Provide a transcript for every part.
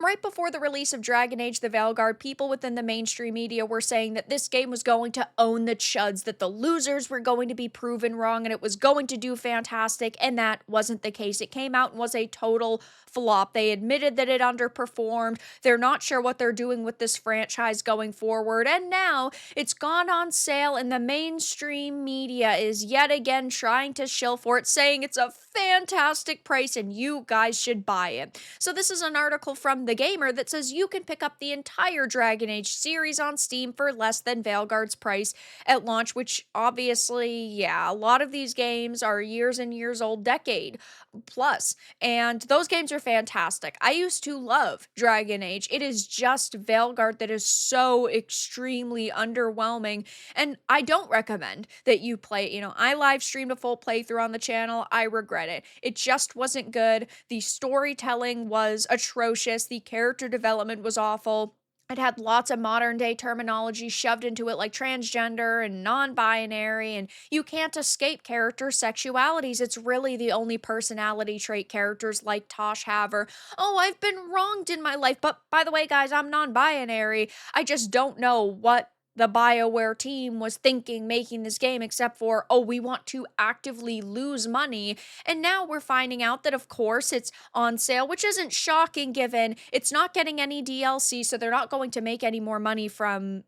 Right before the release of Dragon Age: The Veilguard, people within the mainstream media were saying that this game was going to own the chuds, that the losers were going to be proven wrong, and it was going to do fantastic, and that wasn't the case. It came out and was a total flop. They admitted that it underperformed. They're not sure what they're doing with this franchise going forward, and now it's gone on sale, and the mainstream media is yet again trying to shill for it, saying it's a fantastic price and you guys should buy it. So this is an article from TheGamer that says you can pick up the entire Dragon Age series on Steam for less than Veilguard's price at launch, which obviously, yeah, a lot of these games are years and years old, decade plus, and those games are fantastic. I used to love Dragon Age. It is just Veilguard that is so extremely underwhelming, and I don't recommend that you play it. I live streamed a full playthrough on the channel. I regret it. It just wasn't good. The storytelling was atrocious. The character development was awful. It had lots of modern day terminology shoved into it, like transgender and non binary, and you can't escape character sexualities. It's really the only personality trait characters like Tosh have are, oh, I've been wronged in my life. But by the way, guys, I'm non binary. I just don't know what the BioWare team was thinking making this game, except for, oh, we want to actively lose money. And now we're finding out that, of course, it's on sale, which isn't shocking given it's not getting any DLC, so they're not going to make any more money from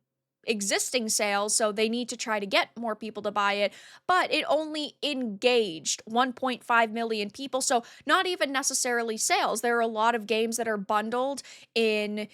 existing sales, so they need to try to get more people to buy it, but it only engaged 1.5 million people, so not even necessarily sales. There are a lot of games that are bundled in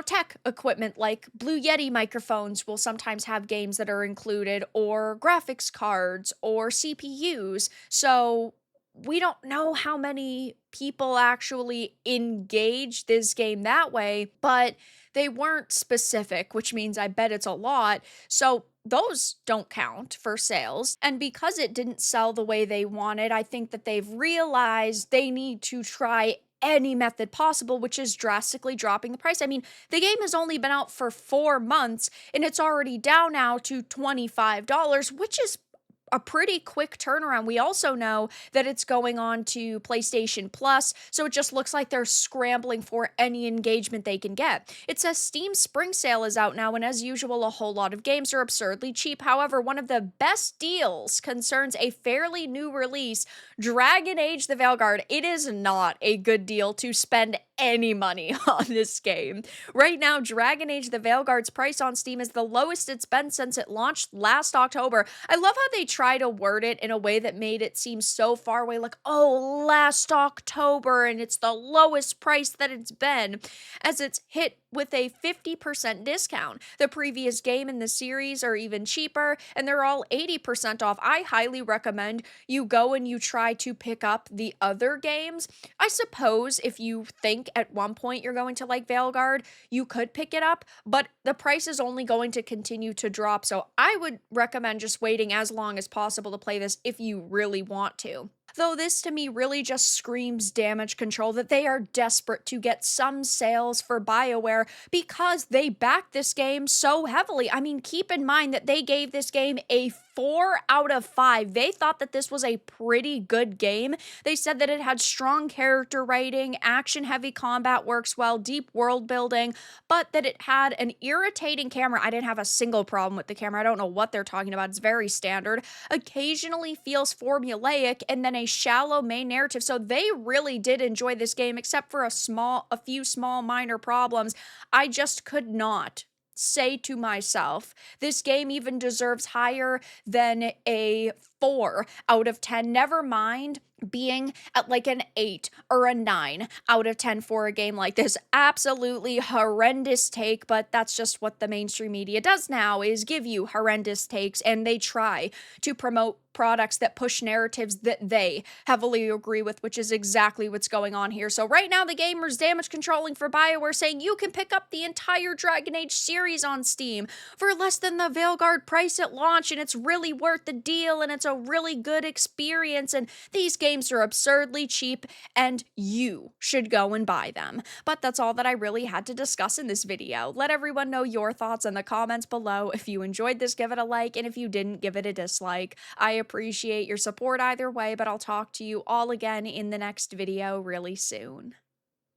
tech equipment like Blue Yeti microphones will sometimes have games that are included, or graphics cards, or CPUs. So we don't know how many people actually engage this game that way, but they weren't specific, which means I bet it's a lot. So those don't count for sales. And because it didn't sell the way they wanted, I think that they've realized they need to try any method possible, which is drastically dropping the price. I mean, the game has only been out for 4 months and it's already down now to $25, which is a pretty quick turnaround. We also know that it's going on to PlayStation Plus, so it just looks like they're scrambling for any engagement they can get. It says Steam Spring Sale is out now, and as usual, a whole lot of games are absurdly cheap. However, one of the best deals concerns a fairly new release, Dragon Age: The Veilguard. It is not a good deal to spend any money on this game. Right now, Dragon Age: The Veilguard's price on Steam is the lowest it's been since it launched last October. I love how they try to word it in a way that made it seem so far away, like, oh, last October, and it's the lowest price that it's been, as it's hit with a 50% discount. The previous game in the series are even cheaper, and they're all 80% off. I highly recommend you go and you try to pick up the other games. I suppose if you think at one point you're going to like Veilguard, you could pick it up, but the price is only going to continue to drop, so I would recommend just waiting as long as possible to play this if you really want to. Though this to me really just screams damage control, that they are desperate to get some sales for BioWare because they backed this game so heavily. I mean, keep in mind that they gave this game a 4 out of 5. They thought that this was a pretty good game. They said that it had strong character writing, action-heavy combat works well, deep world building, but that it had an irritating camera. I didn't have a single problem with the camera. I don't know what they're talking about. It's very standard. Occasionally feels formulaic, and then a shallow main narrative. So they really did enjoy this game, except for a few small minor problems. I just could not say to myself, this game even deserves higher than a 4 out of 10. Never mind being at like an 8 or a 9 out of 10 for a game like this. Absolutely horrendous take, but that's just what the mainstream media does now, is give you horrendous takes, and they try to promote products that push narratives that they heavily agree with, which is exactly what's going on here. So right now, the gamer's damage controlling for BioWare, saying you can pick up the entire Dragon Age series on Steam for less than the Veilguard price at launch, and it's really worth the deal, and it's a really good experience, and these games are absurdly cheap, and you should go and buy them. But that's all that I really had to discuss in this video. Let everyone know your thoughts in the comments below. If you enjoyed this, give it a like, and if you didn't, give it a dislike. I appreciate your support either way, but I'll talk to you all again in the next video really soon.